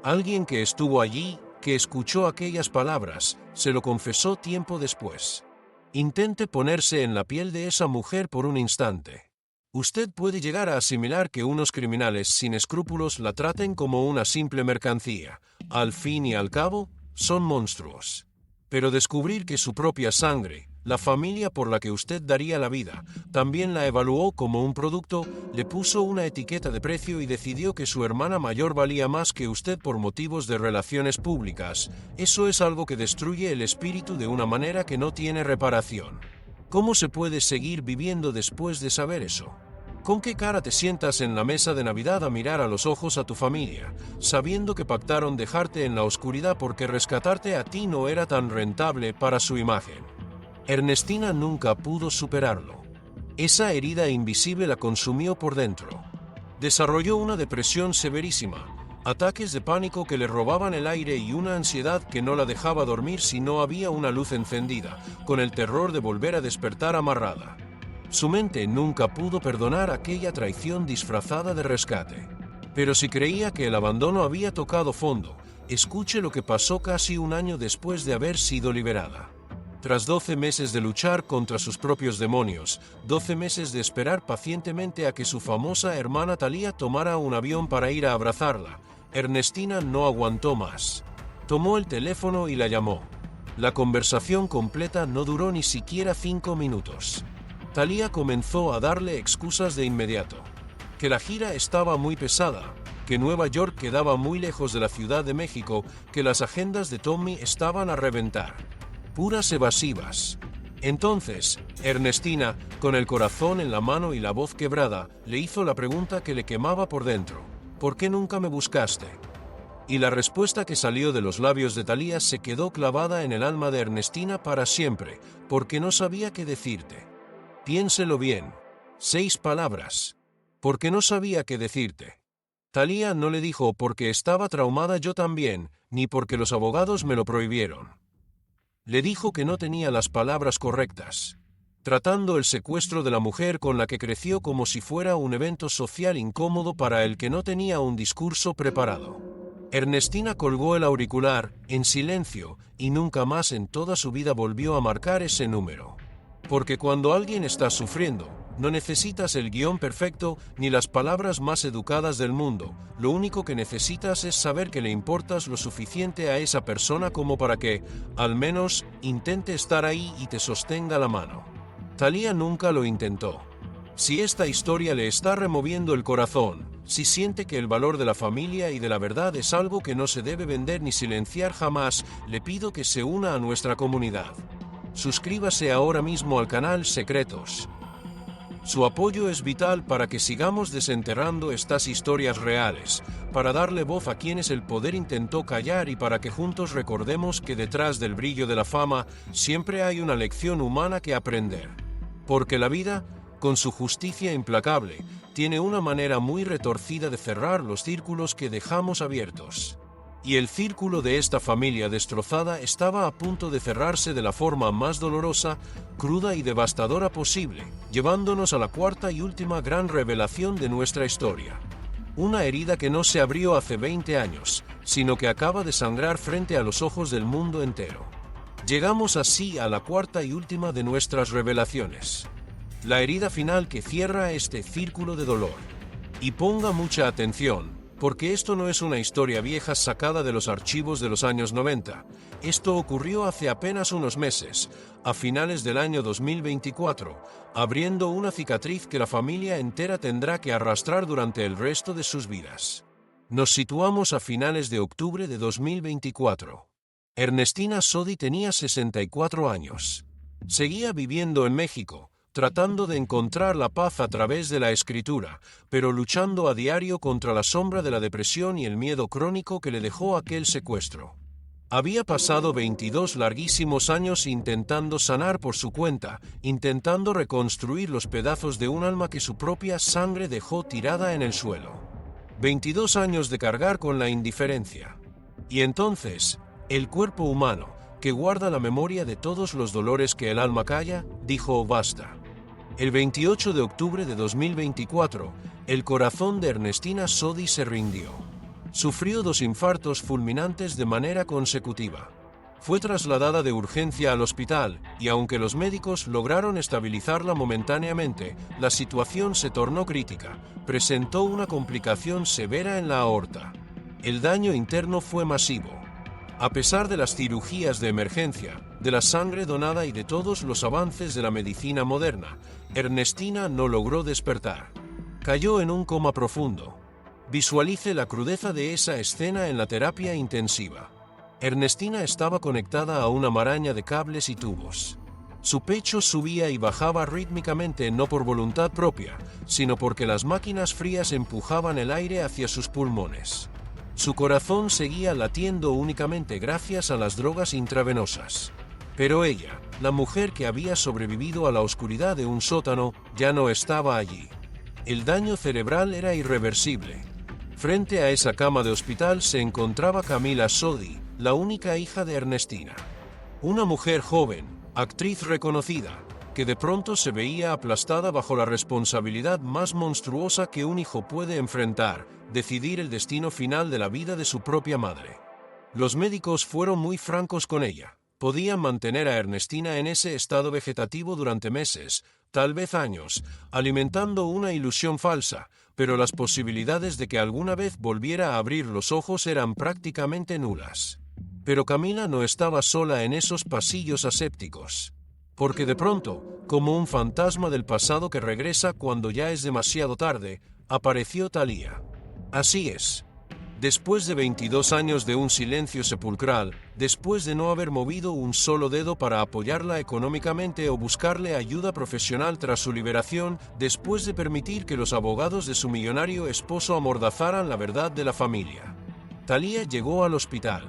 Alguien que estuvo allí, que escuchó aquellas palabras, se lo confesó tiempo después. Intente ponerse en la piel de esa mujer por un instante. Usted puede llegar a asimilar que unos criminales sin escrúpulos la traten como una simple mercancía. Al fin y al cabo, son monstruos. Pero descubrir que su propia sangre, la familia por la que usted daría la vida, también la evaluó como un producto, le puso una etiqueta de precio y decidió que su hermana mayor valía más que usted por motivos de relaciones públicas, eso es algo que destruye el espíritu de una manera que no tiene reparación. ¿Cómo se puede seguir viviendo después de saber eso? ¿Con qué cara te sientas en la mesa de Navidad a mirar a los ojos a tu familia, sabiendo que pactaron dejarte en la oscuridad porque rescatarte a ti no era tan rentable para su imagen? Ernestina nunca pudo superarlo. Esa herida invisible la consumió por dentro. Desarrolló una depresión severísima, ataques de pánico que le robaban el aire y una ansiedad que no la dejaba dormir si no había una luz encendida, con el terror de volver a despertar amarrada. Su mente nunca pudo perdonar aquella traición disfrazada de rescate. Pero si creía que el abandono había tocado fondo, escuche lo que pasó casi un año después de haber sido liberada. Tras 12 meses de luchar contra sus propios demonios, 12 meses de esperar pacientemente a que su famosa hermana Thalía tomara un avión para ir a abrazarla, Ernestina no aguantó más. Tomó el teléfono y la llamó. La conversación completa no duró ni siquiera 5 minutos. Thalía comenzó a darle excusas de inmediato. Que la gira estaba muy pesada, que Nueva York quedaba muy lejos de la Ciudad de México, que las agendas de Tommy estaban a reventar. Puras evasivas. Entonces, Ernestina, con el corazón en la mano y la voz quebrada, le hizo la pregunta que le quemaba por dentro. ¿Por qué nunca me buscaste? Y la respuesta que salió de los labios de Thalía se quedó clavada en el alma de Ernestina para siempre, porque no sabía qué decirte. Piénselo bien. 6 palabras. Porque no sabía qué decirte. Thalía no le dijo porque estaba traumada yo también, ni porque los abogados me lo prohibieron. Le dijo que no tenía las palabras correctas. Tratando el secuestro de la mujer con la que creció como si fuera un evento social incómodo para el que no tenía un discurso preparado. Ernestina colgó el auricular, en silencio, y nunca más en toda su vida volvió a marcar ese número. Porque cuando alguien está sufriendo, no necesitas el guión perfecto ni las palabras más educadas del mundo, lo único que necesitas es saber que le importas lo suficiente a esa persona como para que, al menos, intente estar ahí y te sostenga la mano. Thalía nunca lo intentó. Si esta historia le está removiendo el corazón, si siente que el valor de la familia y de la verdad es algo que no se debe vender ni silenciar jamás, le pido que se una a nuestra comunidad. Suscríbase ahora mismo al canal Secretos. Su apoyo es vital para que sigamos desenterrando estas historias reales, para darle voz a quienes el poder intentó callar y para que juntos recordemos que detrás del brillo de la fama siempre hay una lección humana que aprender. Porque la vida, con su justicia implacable, tiene una manera muy retorcida de cerrar los círculos que dejamos abiertos. Y el círculo de esta familia destrozada estaba a punto de cerrarse de la forma más dolorosa, cruda y devastadora posible, llevándonos a la cuarta y última gran revelación de nuestra historia. Una herida que no se abrió hace 20 años, sino que acaba de sangrar frente a los ojos del mundo entero. Llegamos así a la cuarta y última de nuestras revelaciones. La herida final que cierra este círculo de dolor. Y ponga mucha atención, porque esto no es una historia vieja sacada de los archivos de los años 90. Esto ocurrió hace apenas unos meses, a finales del año 2024, abriendo una cicatriz que la familia entera tendrá que arrastrar durante el resto de sus vidas. Nos situamos a finales de octubre de 2024. Ernestina Sodi tenía 64 años. Seguía viviendo en México, tratando de encontrar la paz a través de la escritura, pero luchando a diario contra la sombra de la depresión y el miedo crónico que le dejó aquel secuestro. Había pasado 22 larguísimos años intentando sanar por su cuenta, intentando reconstruir los pedazos de un alma que su propia sangre dejó tirada en el suelo. 22 años de cargar con la indiferencia. Y entonces, el cuerpo humano, que guarda la memoria de todos los dolores que el alma calla, dijo basta. El 28 de octubre de 2024, el corazón de Ernestina Sodi se rindió. Sufrió 2 infartos fulminantes de manera consecutiva. Fue trasladada de urgencia al hospital, y aunque los médicos lograron estabilizarla momentáneamente, la situación se tornó crítica. Presentó una complicación severa en la aorta. El daño interno fue masivo. A pesar de las cirugías de emergencia, de la sangre donada y de todos los avances de la medicina moderna, Ernestina no logró despertar. Cayó en un coma profundo. Visualice la crudeza de esa escena en la terapia intensiva. Ernestina estaba conectada a una maraña de cables y tubos. Su pecho subía y bajaba rítmicamente no por voluntad propia, sino porque las máquinas frías empujaban el aire hacia sus pulmones. Su corazón seguía latiendo únicamente gracias a las drogas intravenosas. Pero ella, la mujer que había sobrevivido a la oscuridad de un sótano, ya no estaba allí. El daño cerebral era irreversible. Frente a esa cama de hospital se encontraba Camila Sodi, la única hija de Ernestina. Una mujer joven, actriz reconocida, que de pronto se veía aplastada bajo la responsabilidad más monstruosa que un hijo puede enfrentar: decidir el destino final de la vida de su propia madre. Los médicos fueron muy francos con ella. Podían mantener a Ernestina en ese estado vegetativo durante meses, tal vez años, alimentando una ilusión falsa, pero las posibilidades de que alguna vez volviera a abrir los ojos eran prácticamente nulas. Pero Camila no estaba sola en esos pasillos asépticos. Porque de pronto, como un fantasma del pasado que regresa cuando ya es demasiado tarde, apareció Thalía. Así es. Después de 22 años de un silencio sepulcral, después de no haber movido un solo dedo para apoyarla económicamente o buscarle ayuda profesional tras su liberación, después de permitir que los abogados de su millonario esposo amordazaran la verdad de la familia, Thalía llegó al hospital.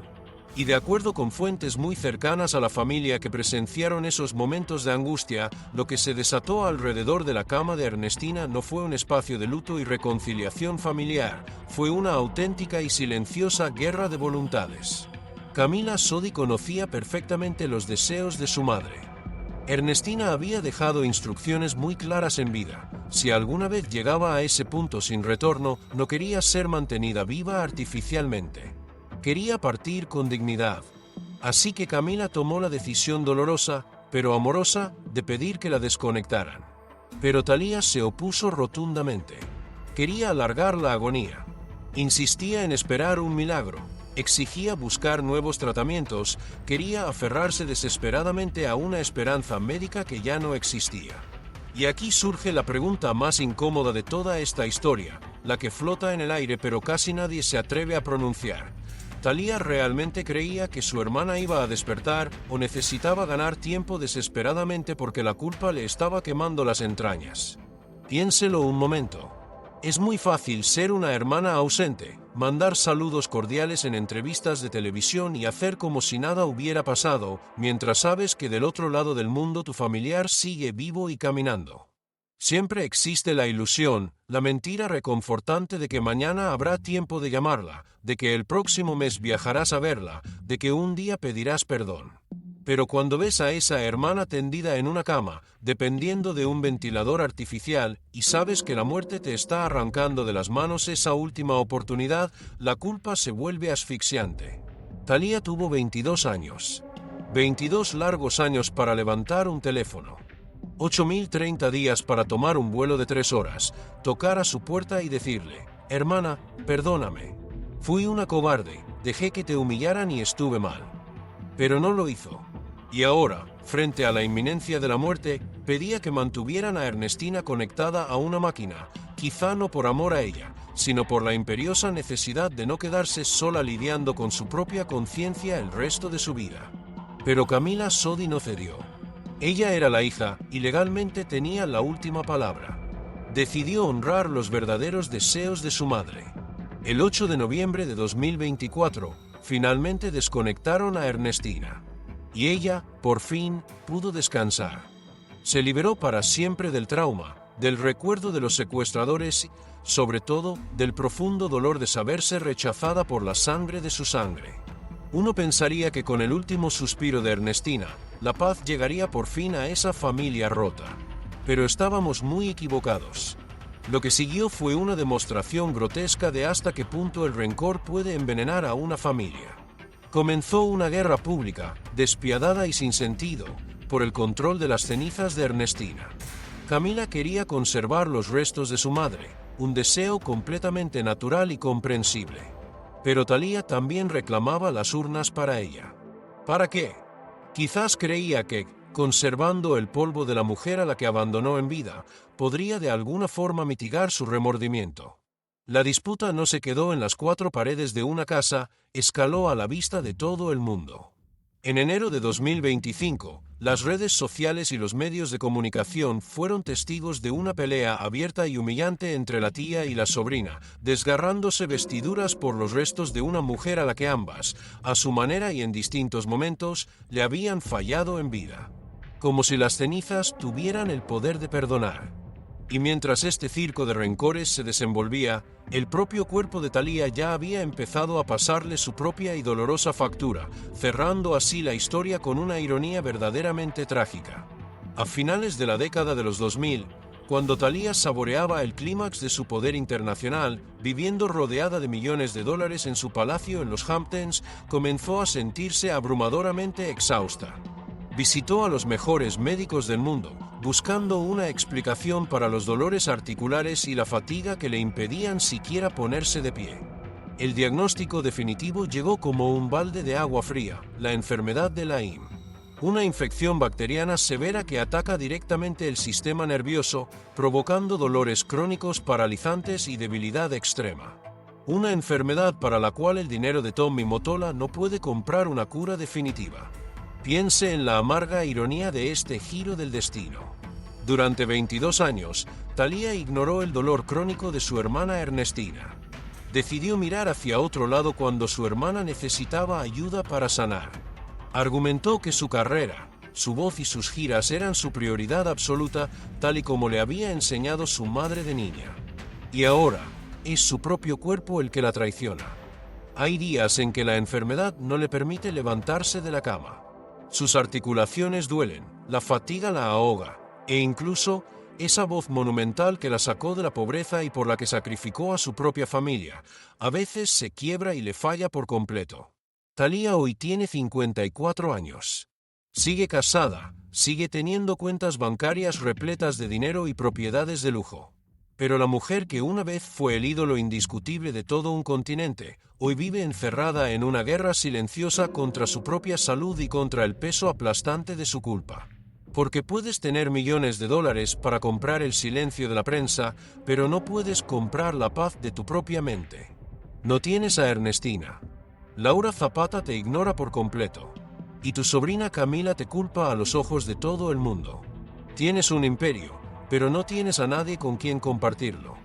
Y de acuerdo con fuentes muy cercanas a la familia que presenciaron esos momentos de angustia, lo que se desató alrededor de la cama de Ernestina no fue un espacio de luto y reconciliación familiar, fue una auténtica y silenciosa guerra de voluntades. Camila Sodi conocía perfectamente los deseos de su madre. Ernestina había dejado instrucciones muy claras en vida: si alguna vez llegaba a ese punto sin retorno, no quería ser mantenida viva artificialmente. Quería partir con dignidad. Así que Camila tomó la decisión dolorosa, pero amorosa, de pedir que la desconectaran. Pero Thalía se opuso rotundamente. Quería alargar la agonía. Insistía en esperar un milagro. Exigía buscar nuevos tratamientos. Quería aferrarse desesperadamente a una esperanza médica que ya no existía. Y aquí surge la pregunta más incómoda de toda esta historia, la que flota en el aire pero casi nadie se atreve a pronunciar. ¿Thalía realmente creía que su hermana iba a despertar o necesitaba ganar tiempo desesperadamente porque la culpa le estaba quemando las entrañas? Piénselo un momento. Es muy fácil ser una hermana ausente, mandar saludos cordiales en entrevistas de televisión y hacer como si nada hubiera pasado, mientras sabes que del otro lado del mundo tu familiar sigue vivo y caminando. Siempre existe la ilusión, la mentira reconfortante de que mañana habrá tiempo de llamarla, de que el próximo mes viajarás a verla, de que un día pedirás perdón. Pero cuando ves a esa hermana tendida en una cama, dependiendo de un ventilador artificial, y sabes que la muerte te está arrancando de las manos esa última oportunidad, la culpa se vuelve asfixiante. Thalía tuvo 22 años. 22 largos años para levantar un teléfono. 8.030 días para tomar un vuelo de 3 horas, tocar a su puerta y decirle: hermana, perdóname. Fui una cobarde, dejé que te humillaran y estuve mal. Pero no lo hizo. Y ahora, frente a la inminencia de la muerte, pedía que mantuvieran a Ernestina conectada a una máquina, quizá no por amor a ella, sino por la imperiosa necesidad de no quedarse sola lidiando con su propia conciencia el resto de su vida. Pero Camila Sodi no cedió. Ella era la hija y legalmente tenía la última palabra. Decidió honrar los verdaderos deseos de su madre. El 8 de noviembre de 2024, finalmente desconectaron a Ernestina. Y ella, por fin, pudo descansar. Se liberó para siempre del trauma, del recuerdo de los secuestradores y, sobre todo, del profundo dolor de saberse rechazada por la sangre de su sangre. Uno pensaría que con el último suspiro de Ernestina, la paz llegaría por fin a esa familia rota. Pero estábamos muy equivocados. Lo que siguió fue una demostración grotesca de hasta qué punto el rencor puede envenenar a una familia. Comenzó una guerra pública, despiadada y sin sentido, por el control de las cenizas de Ernestina. Camila quería conservar los restos de su madre, un deseo completamente natural y comprensible. Pero Thalía también reclamaba las urnas para ella. ¿Para qué? Quizás creía que, conservando el polvo de la mujer a la que abandonó en vida, podría de alguna forma mitigar su remordimiento. La disputa no se quedó en las 4 paredes de una casa, escaló a la vista de todo el mundo. En enero de 2025, las redes sociales y los medios de comunicación fueron testigos de una pelea abierta y humillante entre la tía y la sobrina, desgarrándose vestiduras por los restos de una mujer a la que ambas, a su manera y en distintos momentos, le habían fallado en vida. Como si las cenizas tuvieran el poder de perdonar. Y mientras este circo de rencores se desenvolvía, el propio cuerpo de Thalía ya había empezado a pasarle su propia y dolorosa factura, cerrando así la historia con una ironía verdaderamente trágica. A finales de la década de los 2000, cuando Thalía saboreaba el clímax de su poder internacional, viviendo rodeada de millones de dólares en su palacio en los Hamptons, comenzó a sentirse abrumadoramente exhausta. Visitó a los mejores médicos del mundo, buscando una explicación para los dolores articulares y la fatiga que le impedían siquiera ponerse de pie. El diagnóstico definitivo llegó como un balde de agua fría: la enfermedad de Lyme. Una infección bacteriana severa que ataca directamente el sistema nervioso, provocando dolores crónicos paralizantes y debilidad extrema. Una enfermedad para la cual el dinero de Tommy Mottola no puede comprar una cura definitiva. Piense en la amarga ironía de este giro del destino. Durante 22 años, Thalía ignoró el dolor crónico de su hermana Ernestina. Decidió mirar hacia otro lado cuando su hermana necesitaba ayuda para sanar. Argumentó que su carrera, su voz y sus giras eran su prioridad absoluta, tal y como le había enseñado su madre de niña. Y ahora, es su propio cuerpo el que la traiciona. Hay días en que la enfermedad no le permite levantarse de la cama. Sus articulaciones duelen, la fatiga la ahoga, e incluso esa voz monumental que la sacó de la pobreza y por la que sacrificó a su propia familia, a veces se quiebra y le falla por completo. Thalía hoy tiene 54 años. Sigue casada, sigue teniendo cuentas bancarias repletas de dinero y propiedades de lujo. Pero la mujer que una vez fue el ídolo indiscutible de todo un continente, hoy vive encerrada en una guerra silenciosa contra su propia salud y contra el peso aplastante de su culpa. Porque puedes tener millones de dólares para comprar el silencio de la prensa, pero no puedes comprar la paz de tu propia mente. No tienes a Ernestina. Laura Zapata te ignora por completo. Y tu sobrina Camila te culpa a los ojos de todo el mundo. Tienes un imperio, pero no tienes a nadie con quien compartirlo.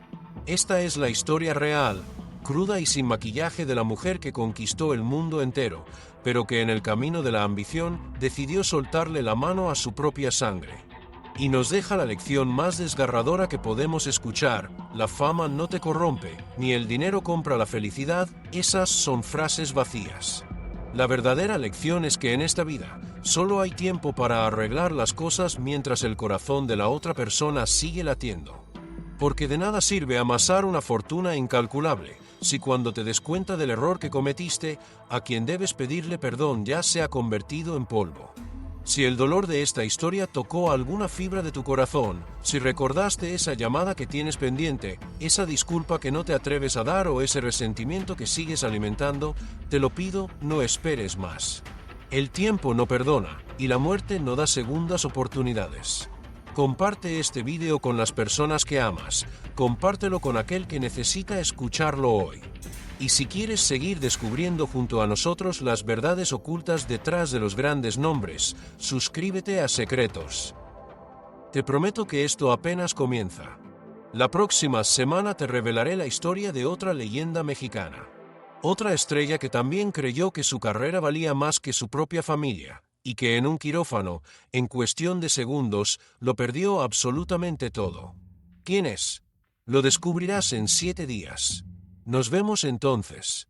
Esta es la historia real, cruda y sin maquillaje de la mujer que conquistó el mundo entero, pero que en el camino de la ambición decidió soltarle la mano a su propia sangre. Y nos deja la lección más desgarradora que podemos escuchar: la fama no te corrompe, ni el dinero compra la felicidad. Esas son frases vacías. La verdadera lección es que en esta vida solo hay tiempo para arreglar las cosas mientras el corazón de la otra persona sigue latiendo. Porque de nada sirve amasar una fortuna incalculable si cuando te des cuenta del error que cometiste, a quien debes pedirle perdón ya se ha convertido en polvo. Si el dolor de esta historia tocó alguna fibra de tu corazón, si recordaste esa llamada que tienes pendiente, esa disculpa que no te atreves a dar o ese resentimiento que sigues alimentando, te lo pido, no esperes más. El tiempo no perdona y la muerte no da segundas oportunidades. Comparte este vídeo con las personas que amas, compártelo con aquel que necesita escucharlo hoy. Y si quieres seguir descubriendo junto a nosotros las verdades ocultas detrás de los grandes nombres, suscríbete a Secretos. Te prometo que esto apenas comienza. La próxima semana te revelaré la historia de otra leyenda mexicana. Otra estrella que también creyó que su carrera valía más que su propia familia, y que en un quirófano, en cuestión de segundos, lo perdió absolutamente todo. ¿Quién es? Lo descubrirás en 7 días. Nos vemos entonces.